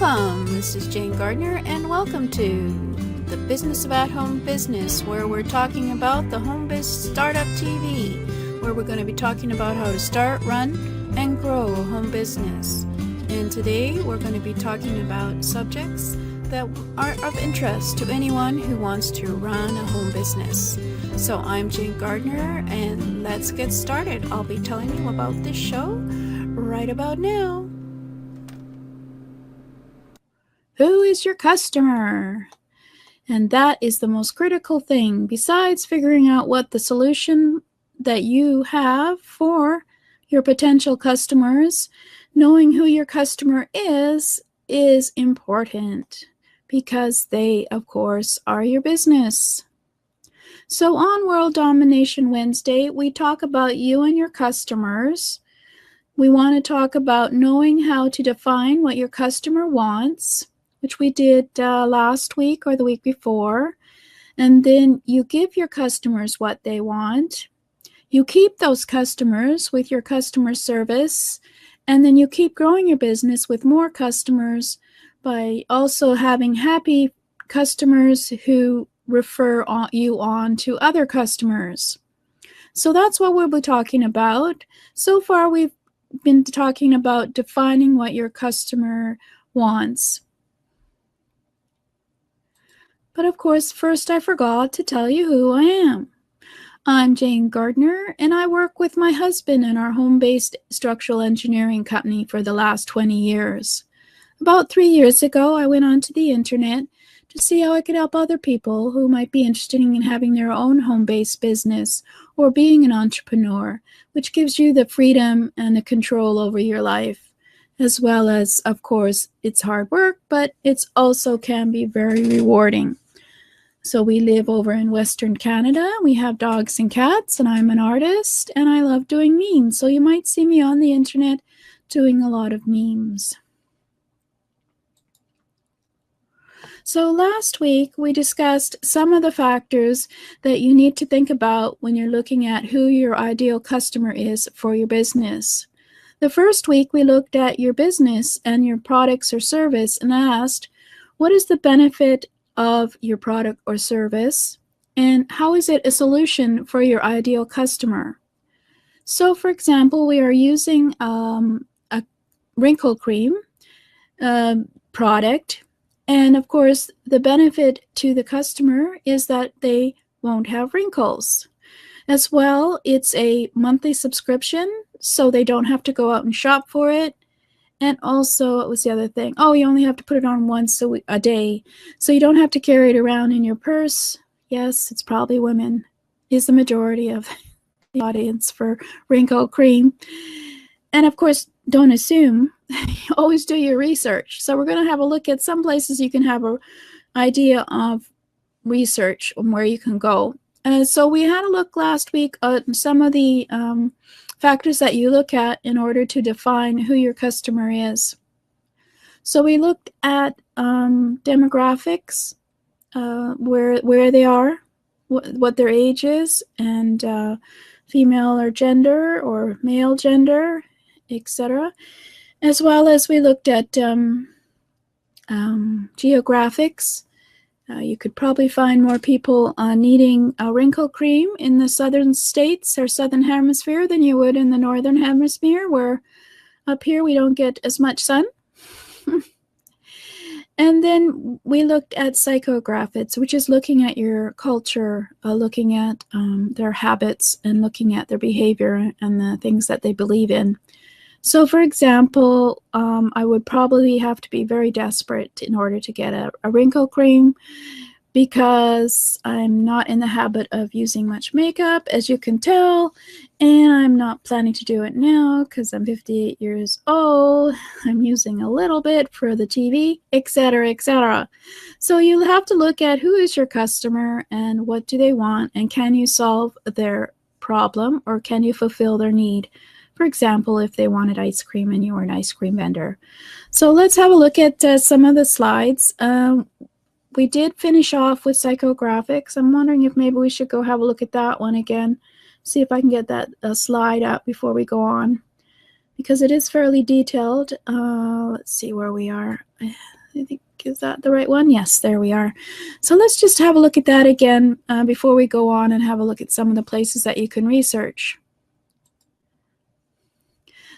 Welcome, this is Jane Gardner, and welcome to the Business of At-Home Business, where we're talking about the Home Biz Startup TV, where we're going to be talking about how to start, run, and grow a home business. And today we're going to be talking about subjects that are of interest to anyone who wants to run a home business. So I'm Jane Gardner, and let's get started. I'll be telling you about this show right about now. Who is your customer? And that is the most critical thing. Besides figuring out what the solution that you have for your potential customers, knowing who your customer is important because they, of course, are your business. So on World Domination Wednesday, we talk about you and your customers. We want to talk about knowing how to define what your customer wants, which we did last week or the week before. And then you give your customers what they want. You keep those customers with your customer service, and then you keep growing your business with more customers by also having happy customers who refer you on to other customers. So that's what we'll be talking about. So far, we've been talking about defining what your customer wants. But of course, first I forgot to tell you who I am. I'm Jane Gardner, and I work with my husband in our home-based structural engineering company for the last 20 years. About 3 years ago, I went onto the internet to see how I could help other people who might be interested in having their own home-based business or being an entrepreneur, which gives you the freedom and the control over your life, as well as, of course, it's hard work, but it's also can be very rewarding. So we live over in Western Canada. We have dogs and cats, and I'm an artist, and I love doing memes. So you might see me on the internet doing a lot of memes. So last week, we discussed some of the factors that you need to think about when you're looking at who your ideal customer is for your business. The first week, we looked at your business and your products or service and asked, what is the benefit of your product or service, and how is it a solution for your ideal customer? So, for example, we are using a wrinkle cream product, and of course, the benefit to the customer is that they won't have wrinkles. As well, it's a monthly subscription, so they don't have to go out and shop for it. And also, what was the other thing? Oh, you only have to put it on once a day. So you don't have to carry it around in your purse. Yes, it's probably women is the majority of the audience for wrinkle cream. And of course, don't assume. Always do your research. So we're going to have a look at some places you can have an idea of research on where you can go. So we had a look last week at some of the factors that you look at in order to define who your customer is. So we looked at demographics, where they are, what their age is, and female or gender or male gender, etc. As well as we looked at geographics. You could probably find more people needing a wrinkle cream in the southern states or southern hemisphere than you would in the northern hemisphere, where up here we don't get as much sun. And then we looked at psychographics, which is looking at your culture, looking at their habits and looking at their behavior and the things that they believe in. So, for example, I would probably have to be very desperate in order to get a wrinkle cream because I'm not in the habit of using much makeup, as you can tell, and I'm not planning to do it now because I'm 58 years old. I'm using a little bit for the TV, etc., etc. So you have to look at who is your customer and what do they want, and can you solve their problem or can you fulfill their need? For example, if they wanted ice cream and you were an ice cream vendor. So let's have a look at some of the slides. We did finish off with psychographics. I'm wondering if maybe we should go have a look at that one again. See if I can get that slide up before we go on. because it is fairly detailed. Let's see where we are. I think, is that the right one? Yes, there we are. So let's just have a look at that again before we go on and have a look at some of the places that you can research.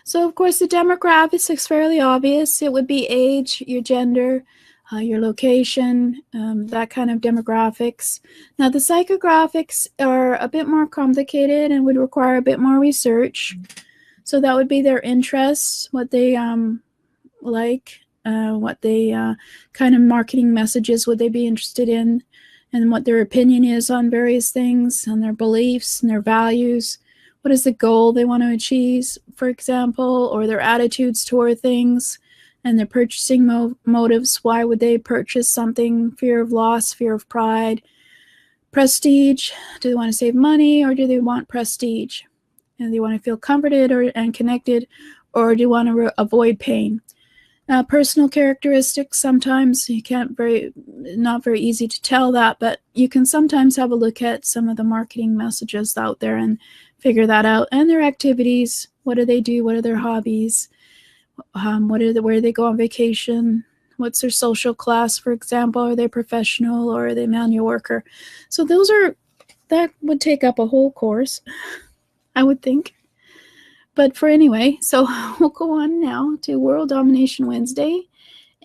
So, of course, the demographics is fairly obvious. It would be age, your gender, your location, that kind of demographics. Now, the psychographics are a bit more complicated and would require a bit more research. So that would be their interests, what they like, what they kind of marketing messages would they be interested in, and what their opinion is on various things, and their beliefs and their values. What is the goal they want to achieve, for example, or their attitudes toward things, and their purchasing motives. Why would they purchase something? Fear of loss, fear of pride, prestige. Do they want to save money, or do they want prestige? And they want to feel comforted and connected, or do you want to avoid pain? Personal characteristics, sometimes you can't not very easy to tell that, but you can sometimes have a look at some of the marketing messages out there and figure that out. And their activities, what do they do? What are their hobbies? Where do they go on vacation? What's their social class, for example? Are they professional or are they manual worker? So that would take up a whole course, I would think. But for anyway, so we'll go on now to World Domination Wednesday.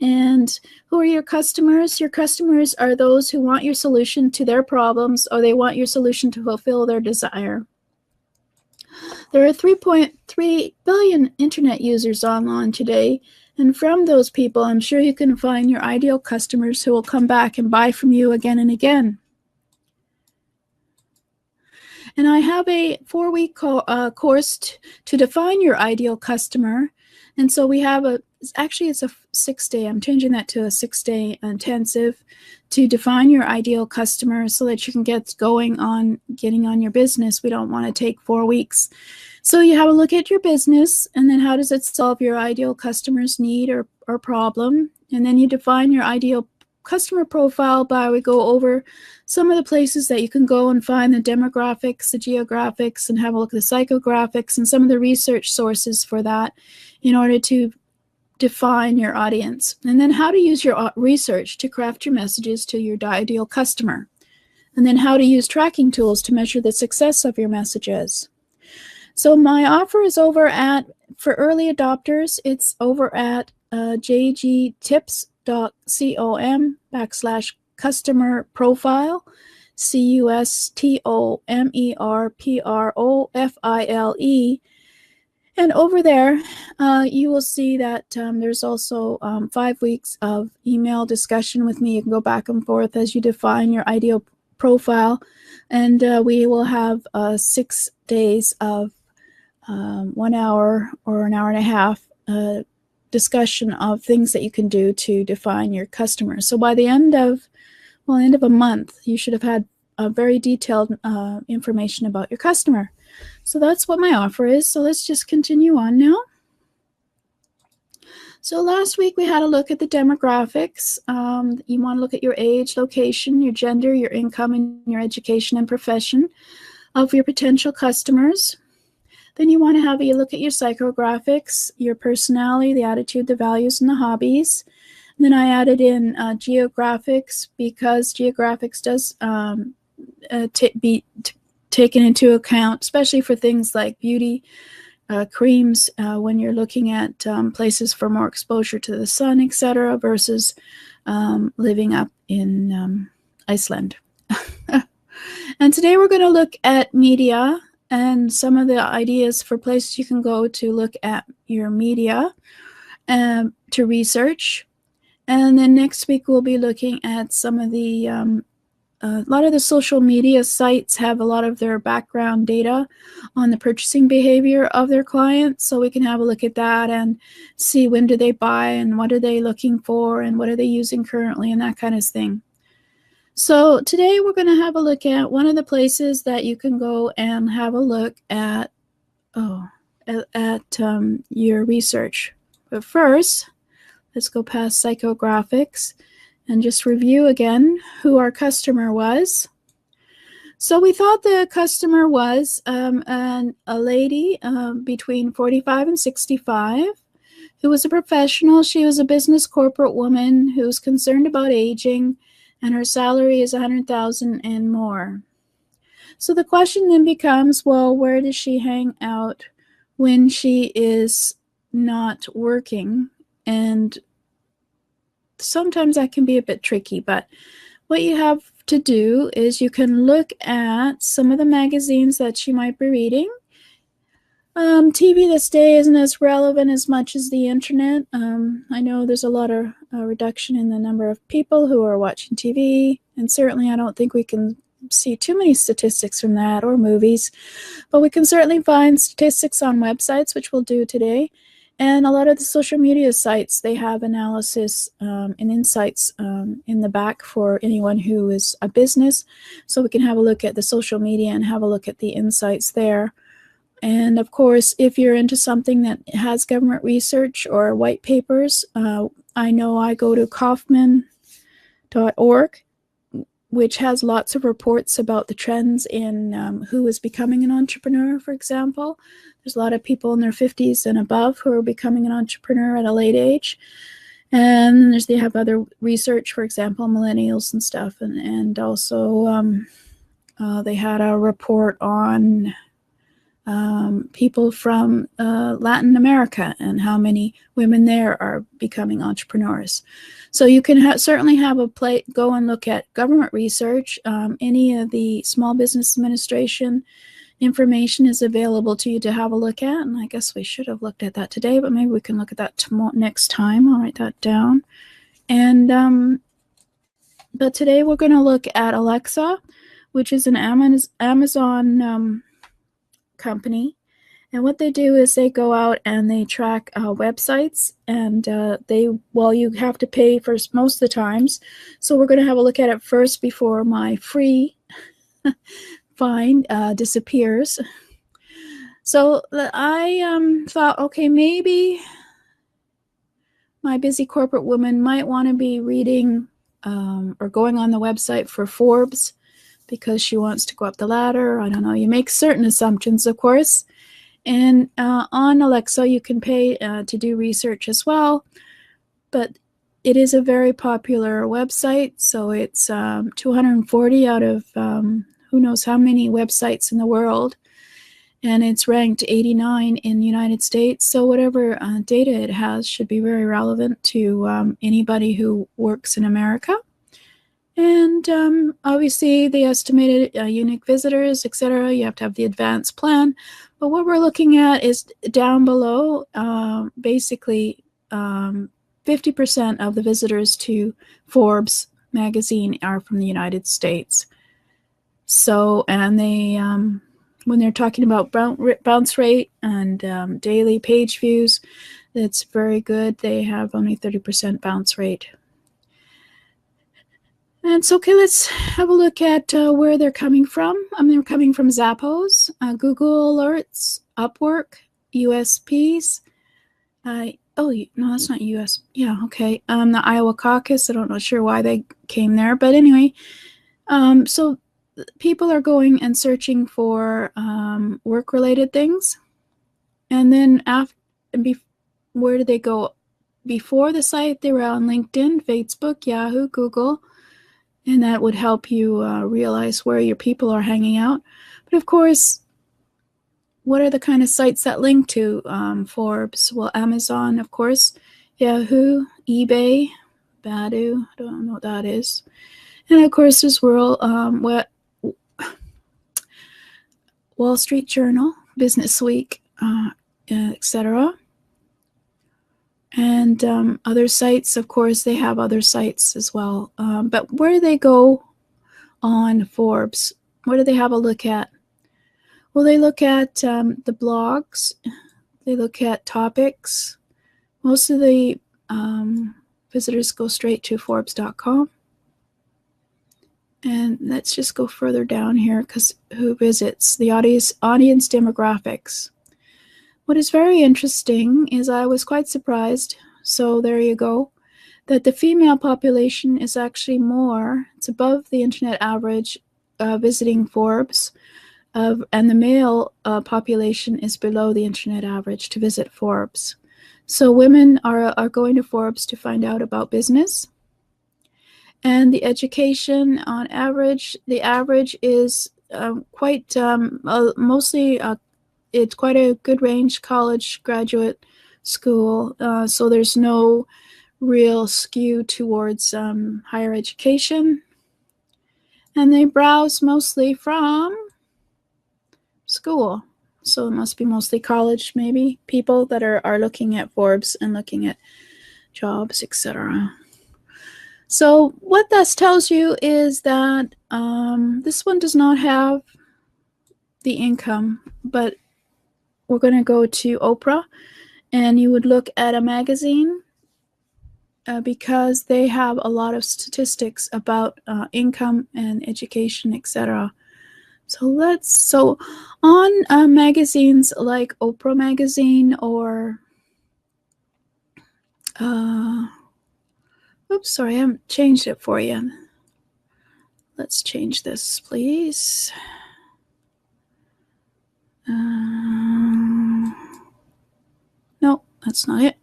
And who are your customers? Your customers are those who want your solution to their problems, or they want your solution to fulfill their desire. There are 3.3 billion internet users online today, and from those people, I'm sure you can find your ideal customers who will come back and buy from you again and again. And I have a 4-week course to define your ideal customer. And so we have it's a 6-day, I'm changing that to a 6-day intensive to define your ideal customer so that you can get going on getting on your business. We don't want to take 4 weeks. So you have a look at your business, and then how does it solve your ideal customer's need or problem? And then you define your ideal customer profile we go over some of the places that you can go and find the demographics, the geographics, and have a look at the psychographics and some of the research sources for that in order to define your audience. And then how to use your research to craft your messages to your ideal customer. And then how to use tracking tools to measure the success of your messages. So my offer is over for early adopters, it's over at jgtips.com/customer profile, customerprofile. And over there, you will see that there's also 5 weeks of email discussion with me. You can go back and forth as you define your ideal profile. And we will have 6 days of 1 hour or an hour and a half discussion of things that you can do to define your customers. So by the end of a month, you should have had very detailed information about your customer. So that's what my offer is. So let's just continue on now. So last week we had a look at the demographics. You want to look at your age, location, your gender, your income, and your education and profession of your potential customers. Then you want to have a look at your psychographics, your personality, the attitude, the values, and the hobbies. And then I added in geographics because geographics does be taken into account, especially for things like beauty creams when you're looking at places for more exposure to the sun, etc., versus living up in Iceland. And today we're going to look at media and some of the ideas for places you can go to look at your media to research. And then next week we'll be looking at some of the a lot of the social media sites have a lot of their background data on the purchasing behavior of their clients, so we can have a look at that and see when do they buy and what are they looking for and what are they using currently and that kind of thing. So today we're going to have a look at one of the places that you can go and have a look at your research. But first, let's go past psychographics and just review again who our customer was. So we thought the customer was a lady between 45 and 65 who was a professional. She was a business corporate woman who was concerned about aging, and her salary is $100,000 and more. So the question then becomes, well, where does she hang out when she is not working? And sometimes that can be a bit tricky, but what you have to do is you can look at some of the magazines that she might be reading. TV this day isn't as relevant as much as the internet. I know there's a lot of reduction in the number of people who are watching TV, and certainly I don't think we can see too many statistics from that, or movies, but we can certainly find statistics on websites, which we'll do today. And a lot of the social media sites, they have analysis and insights in the back for anyone who is a business. So we can have a look at the social media and have a look at the insights there. And of course, if you're into something that has government research or white papers, I know I go to Kaufman.org, which has lots of reports about the trends in who is becoming an entrepreneur, for example. There's a lot of people in their 50s and above who are becoming an entrepreneur at a late age. And they have other research, for example, millennials and stuff. And also they had a report on people from Latin America and how many women there are becoming entrepreneurs. So you can certainly have go and look at government research. Any of the Small Business Administration information is available to you to have a look at, and I guess we should have looked at that today, but maybe we can look at that next time. I'll write that down. And but today we're going to look at Alexa, which is an Amazon company. And what they do is they go out and they track websites, and you have to pay for most of the times. So we're going to have a look at it first before my free find disappears. So I thought, okay, maybe my busy corporate woman might want to be reading or going on the website for Forbes because she wants to go up the ladder. I don't know. You make certain assumptions, of course. And on Alexa, you can pay to do research as well. But it is a very popular website. So it's 240 out of who knows how many websites in the world. And it's ranked 89 in the United States. So whatever data it has should be very relevant to anybody who works in America. And obviously the estimated unique visitors, etc. You have to have the advanced plan. But what we're looking at is down below, basically 50% of the visitors to Forbes magazine are from the United States. So, and they, when they're talking about bounce rate and daily page views, it's very good. They have only 30% bounce rate. And so, okay, let's have a look at where they're coming from. They're coming from Zappos, Google Alerts, Upwork, USPs. Oh, no, that's not US. Yeah, okay. The Iowa Caucus. I'm not sure why they came there, but anyway. So people are going and searching for work-related things. And then where did they go? Before the site, they were on LinkedIn, Facebook, Yahoo, Google. And that would help you realize where your people are hanging out. But of course, what are the kind of sites that link to Forbes? Well, Amazon, of course, Yahoo, eBay, Badu, I don't know what that is. And of course, there's Wall Street Journal, Business Week, etc. And other sites, of course, they have other sites as well. But where do they go on Forbes? What do they have a look at? Well, they look at the blogs. They look at topics. Most of the visitors go straight to Forbes.com. And let's just go further down here because who visits? The audience demographics. What is very interesting is I was quite surprised, so there you go, that the female population is actually more, it's above the internet average visiting Forbes, and the male population is below the internet average to visit Forbes. So women are going to Forbes to find out about business. And the education on average, the average is quite mostly, it's quite a good range, college, graduate, school. So there's no real skew towards higher education. And they browse mostly from school. So it must be mostly college, maybe, people that are looking at Forbes and looking at jobs, etc. So what this tells you is that this one does not have the income, but we're going to go to Oprah, and you would look at a magazine because they have a lot of statistics about income and education, etc. So on magazines like Oprah magazine or oops, sorry, I haven't changed it for you. Let's change this, please. No, that's not it.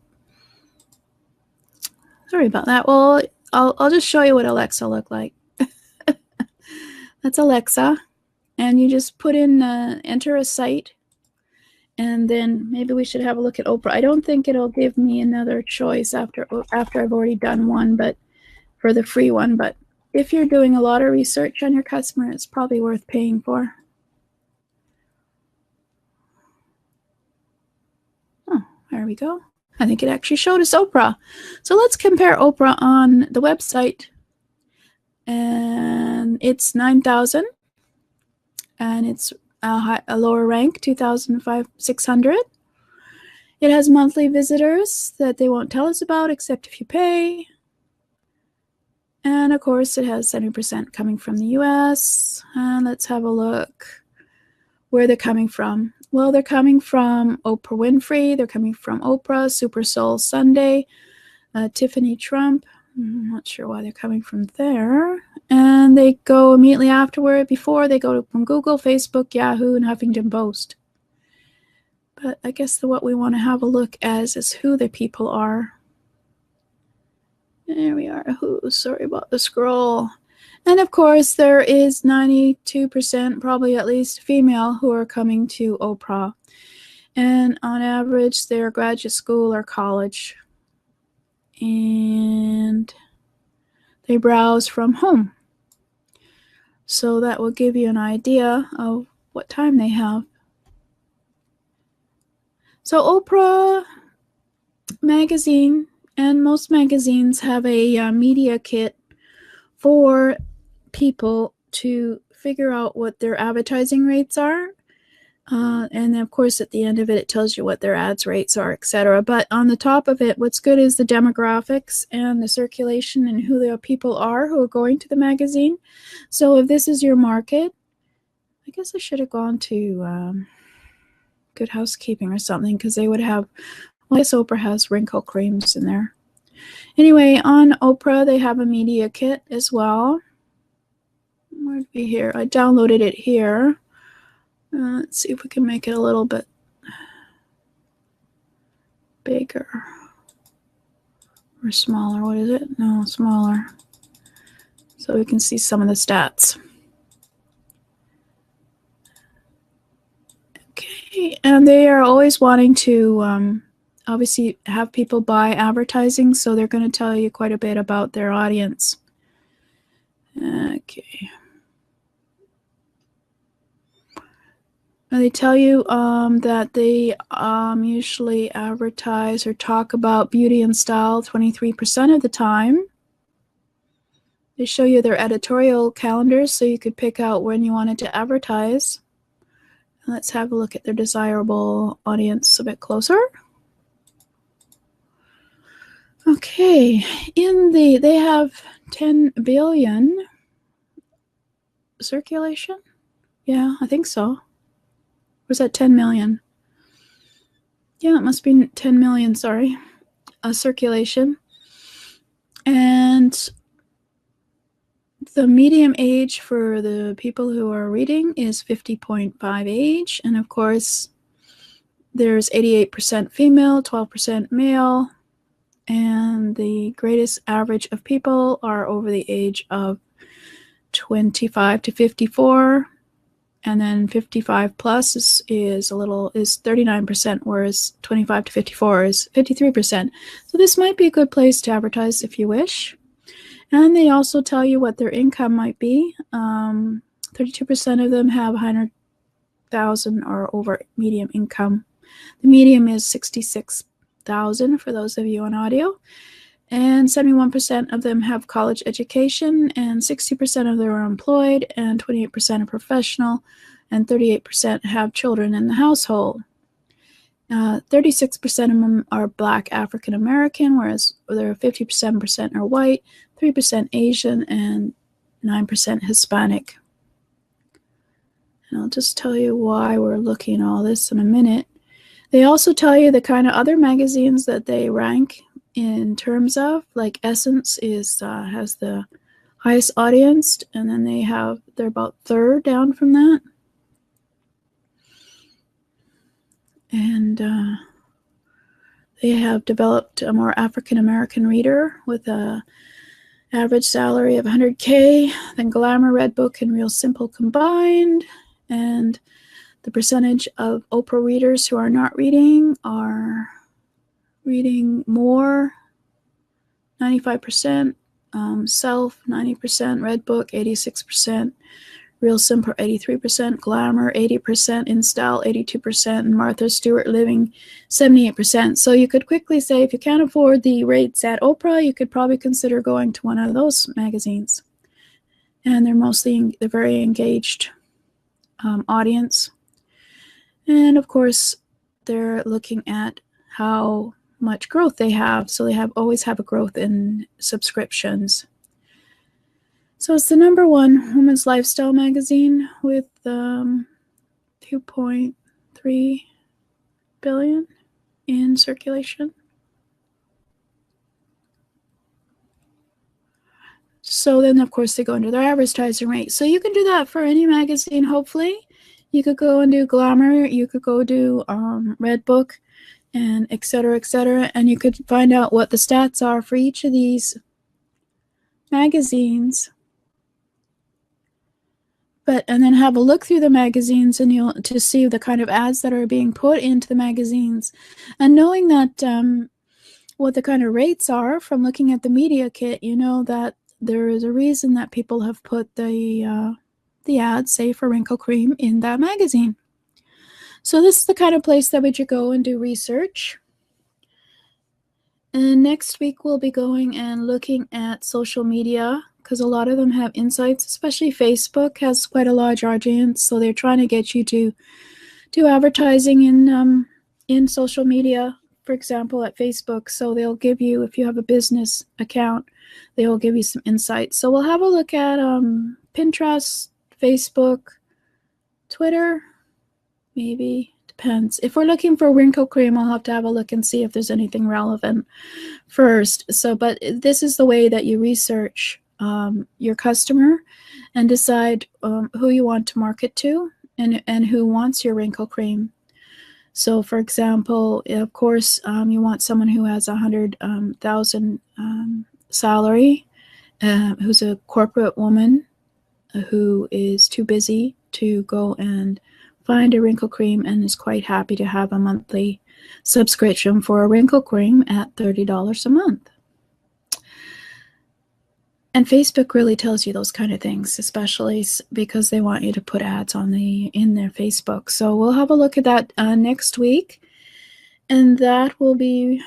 Sorry about that. Well, I'll just show you what Alexa looked like. That's Alexa, and you just put in enter a site, and then maybe we should have a look at Oprah. I don't think it'll give me another choice after I've already done one, but for the free one. But if you're doing a lot of research on your customer, it's probably worth paying for. Oh, there we go. I think it actually showed us Oprah. So let's compare Oprah on the website. And it's 9,000. And it's a lower rank, 2,600. It has monthly visitors that they won't tell us about except if you pay. And of course, it has 70% coming from the US. And let's have a look where they're coming from. Well, they're coming from Oprah Winfrey. They're coming from Oprah, Super Soul Sunday, Tiffany Trump. I'm not sure why they're coming from there. And they go immediately afterward. Before, they go from Google, Facebook, Yahoo, and Huffington Post. But I guess what we want to have a look at is who the people are. There we are. Sorry about the scroll. And of course, there is 92%, probably at least, female who are coming to Oprah. And on average, they're graduate school or college. And they browse from home. So that will give you an idea of what time they have. So Oprah magazine, and most magazines have a media kit for people to figure out what their advertising rates are. And of course, at the end of it, it tells you what their ads rates are, etc. But on the top of it, what's good is the demographics and the circulation and who the people are who are going to the magazine. So if this is your market, I guess I should have gone to Good Housekeeping or something, because they would have, well, I guess Oprah has wrinkle creams in there. Anyway, on Oprah, they have a media kit as well. Where'd it be here? I downloaded it here. Let's see if we can make it a little bit bigger or smaller. What is it? No, smaller. So we can see some of the stats. Okay, and they are always wanting to obviously have people buy advertising, so they're going to tell you quite a bit about their audience. Okay. And they tell you that they usually advertise or talk about beauty and style 23% of the time. They show you their editorial calendars so you could pick out when you wanted to advertise. And let's have a look at their desirable audience a bit closer. Okay, they have 10 billion circulation. Yeah, I think so. Or was that 10 million? Yeah, it must be 10 million, sorry. Circulation. And The medium age for the people who are reading is 50.5 age, and of course there's 88% female, 12% male, and the greatest average of people are over the age of 25 to 54, and then 55 plus is 39%, whereas 25 to 54 is 53%. So this might be a good place to advertise if you wish. And they also tell you what their income might be. 32% of them have 100,000 or over medium income. The medium is 66,000 for those of you on audio. And 71% of them have college education, and 60% of them are employed, and 28% are professional, and 38% have children in the household. 36% of them are Black African American, whereas there are 57% are white, 3% Asian, and 9% Hispanic. And I'll just tell you why we're looking at all this in a minute. They also tell you the kind of other magazines that they rank in terms of, like Essence has the highest audience, and then they're about third down from that. And they have developed a more African American reader with a average salary of $100K than Glamour, Redbook, and Real Simple combined. And the percentage of Oprah readers who are not reading are reading more, 95%, Self, 90%, Redbook, 86%, Real Simple, 83%, Glamour, 80%, InStyle, 82%, and Martha Stewart Living, 78%. So you could quickly say if you can't afford the rates at Oprah, you could probably consider going to one of those magazines. And they're very engaged audience. And of course, they're looking at how much growth they have. So they always have a growth in subscriptions. So it's the #1 women's lifestyle magazine with 2.3 billion in circulation. So then, of course, they go into their advertising rate. So you can do that for any magazine, hopefully. You could go and do Glamour. You could go do Redbook, and et cetera, and you could find out what the stats are for each of these magazines. And then have a look through the magazines and to see the kind of ads that are being put into the magazines. And knowing that what the kind of rates are from looking at the media kit, you know that there is a reason that people have put the ads, say for wrinkle cream, in that magazine. So this is the kind of place that we should go and do research. And next week we'll be going and looking at social media, because a lot of them have insights, especially Facebook has quite a large audience, so they're trying to get you to do advertising in social media, for example, at Facebook. So they'll give you, if you have a business account, they will give you some insights. So we'll have a look at Pinterest, Facebook, Twitter, maybe. Depends. If we're looking for wrinkle cream, I'll have to have a look and see if there's anything relevant first. So, but this is the way that you research your customer and decide who you want to market to and who wants your wrinkle cream. So, for example, of course, you want someone who has 100,000 salary, who's a corporate woman who is too busy to go and find a wrinkle cream and is quite happy to have a monthly subscription for a wrinkle cream at $30 a month. And Facebook really tells you those kind of things, especially because they want you to put ads in their Facebook. So we'll have a look at that next week, and that will be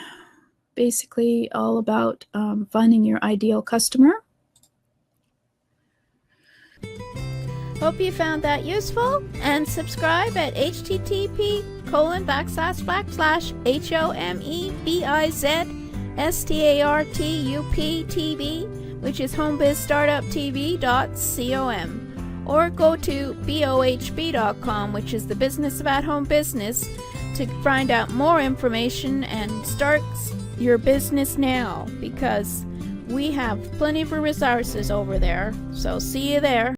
basically all about finding your ideal customer. Hope you found that useful, and subscribe at http://homebizstartuptv, which is homebizstartuptv.com, or go to bohb.com, which is the business of at-home business, to find out more information and start your business now, because We have plenty of resources over there, so see you there.